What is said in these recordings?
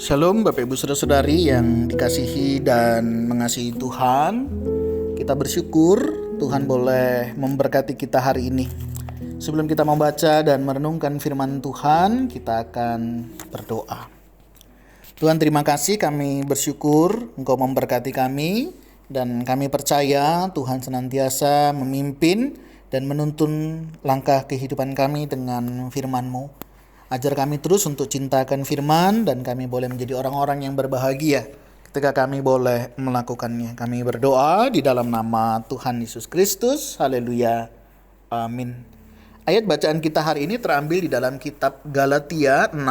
Shalom Bapak Ibu Saudara-saudari yang dikasihi dan mengasihi Tuhan. Kita bersyukur Tuhan boleh memberkati kita hari ini. Sebelum kita membaca dan merenungkan firman Tuhan, kita akan berdoa. Tuhan, terima kasih, kami bersyukur Engkau memberkati kami, dan kami percaya Tuhan senantiasa memimpin dan menuntun langkah kehidupan kami dengan firman-Mu. Ajar kami terus untuk cintakan firman, dan kami boleh menjadi orang-orang yang berbahagia ketika kami boleh melakukannya. Kami berdoa di dalam nama Tuhan Yesus Kristus. Haleluya. Amin. Ayat bacaan kita hari ini terambil di dalam kitab Galatia 6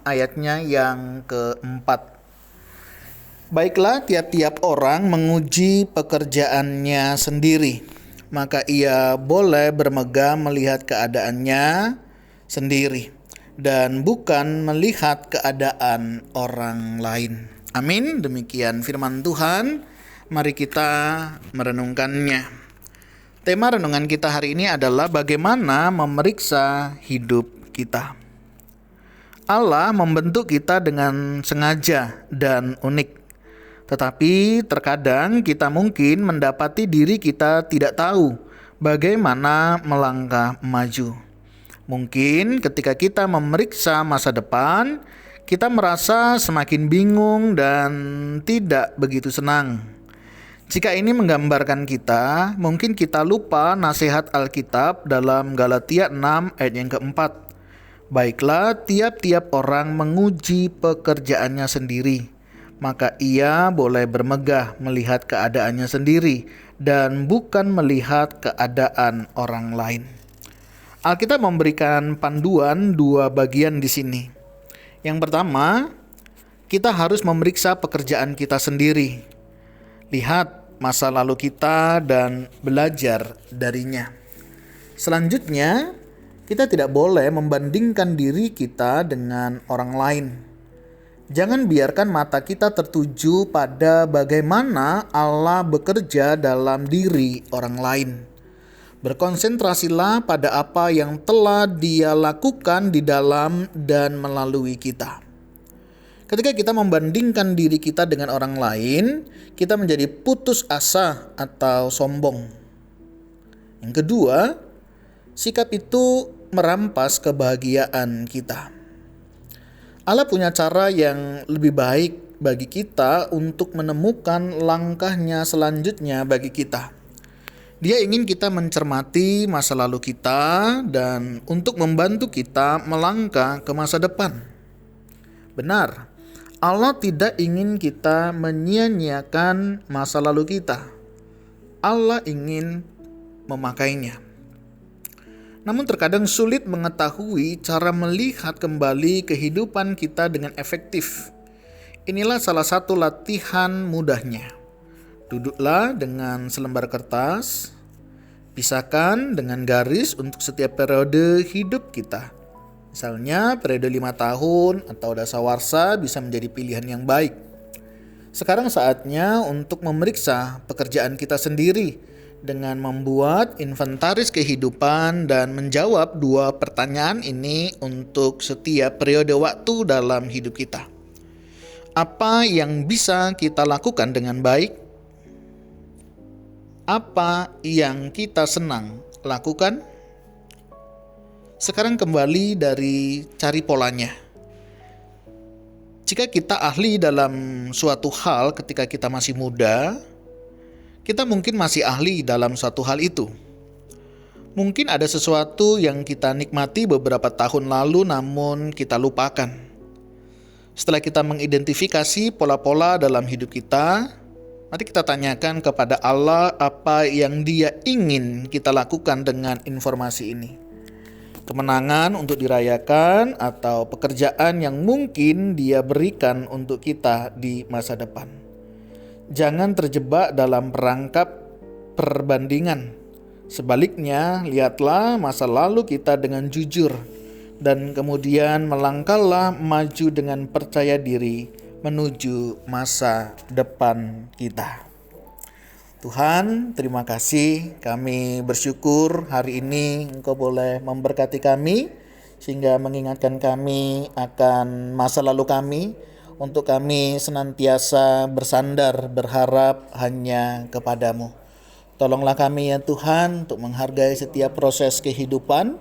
ayatnya yang keempat. Baiklah, tiap-tiap orang menguji pekerjaannya sendiri, maka ia boleh bermegah melihat keadaannya sendiri dan bukan melihat keadaan orang lain. Amin. Demikian firman Tuhan. Mari kita merenungkannya. Tema renungan kita hari ini adalah bagaimana memeriksa hidup kita. Allah membentuk kita dengan sengaja dan unik. Tetapi terkadang kita mungkin mendapati diri kita tidak tahu bagaimana melangkah maju. Mungkin ketika kita memeriksa masa depan, kita merasa semakin bingung dan tidak begitu senang. Jika ini menggambarkan kita, mungkin kita lupa nasihat Alkitab dalam Galatia 6 ayat yang keempat. Baiklah, tiap-tiap orang menguji pekerjaannya sendiri, maka ia boleh bermegah melihat keadaannya sendiri dan bukan melihat keadaan orang lain. Alkitab memberikan panduan dua bagian di sini. Yang pertama, kita harus memeriksa pekerjaan kita sendiri. Lihat masa lalu kita dan belajar darinya. Selanjutnya, kita tidak boleh membandingkan diri kita dengan orang lain. Jangan biarkan mata kita tertuju pada bagaimana Allah bekerja dalam diri orang lain. Berkonsentrasilah pada apa yang telah Dia lakukan di dalam dan melalui kita. Ketika kita membandingkan diri kita dengan orang lain, kita menjadi putus asa atau sombong. Yang kedua, sikap itu merampas kebahagiaan kita. Allah punya cara yang lebih baik bagi kita untuk menemukan langkahnya selanjutnya bagi kita. Dia ingin kita mencermati masa lalu kita dan untuk membantu kita melangkah ke masa depan. Benar, Allah tidak ingin kita menyia-nyiakan masa lalu kita. Allah ingin memakainya. Namun terkadang sulit mengetahui cara melihat kembali kehidupan kita dengan efektif. Inilah salah satu latihan mudahnya. Duduklah dengan selembar kertas, pisahkan dengan garis untuk setiap periode hidup kita. Misalnya periode 5 tahun atau dasawarsa bisa menjadi pilihan yang baik. Sekarang saatnya untuk memeriksa pekerjaan kita sendiri dengan membuat inventaris kehidupan dan menjawab dua pertanyaan ini untuk setiap periode waktu dalam hidup kita. Apa yang bisa kita lakukan dengan baik? Apa yang kita senang lakukan? Sekarang kembali dari cari polanya. Jika kita ahli dalam suatu hal ketika kita masih muda, kita mungkin masih ahli dalam suatu hal itu. Mungkin ada sesuatu yang kita nikmati beberapa tahun lalu namun kita lupakan. Setelah kita mengidentifikasi pola-pola dalam hidup kita, mari kita tanyakan kepada Allah apa yang Dia ingin kita lakukan dengan informasi ini. Kemenangan untuk dirayakan atau pekerjaan yang mungkin Dia berikan untuk kita di masa depan. Jangan terjebak dalam perangkap perbandingan. Sebaliknya, lihatlah masa lalu kita dengan jujur dan kemudian melangkahlah maju dengan percaya diri menuju masa depan kita. Tuhan, terima kasih. Kami bersyukur hari ini Engkau boleh memberkati kami, sehingga mengingatkan kami akan masa lalu kami, untuk kami senantiasa bersandar, berharap hanya kepadamu. Tolonglah kami ya Tuhan untuk menghargai setiap proses kehidupan,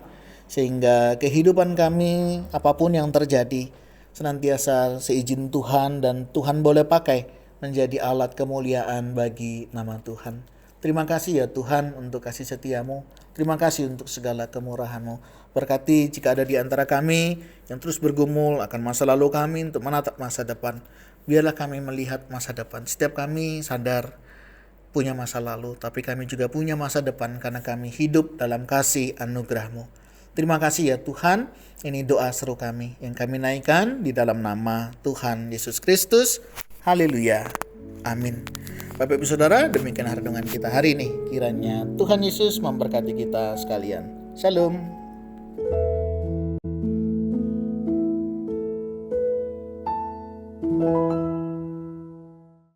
sehingga kehidupan kami apapun yang terjadi senantiasa seizin Tuhan dan Tuhan boleh pakai menjadi alat kemuliaan bagi nama Tuhan. Terima kasih ya Tuhan untuk kasih setiamu. Terima kasih untuk segala kemurahan-Mu. Berkati jika ada di antara kami yang terus bergumul akan masa lalu kami untuk menatap masa depan. Biarlah kami melihat masa depan. Setiap kami sadar punya masa lalu, tapi kami juga punya masa depan karena kami hidup dalam kasih anugerah-Mu. Terima kasih ya Tuhan. Ini doa seru kami yang kami naikkan di dalam nama Tuhan Yesus Kristus. Haleluya. Amin. Bapak Ibu Saudara, demikian renungan kita hari ini. Kiranya Tuhan Yesus memberkati kita sekalian. Shalom.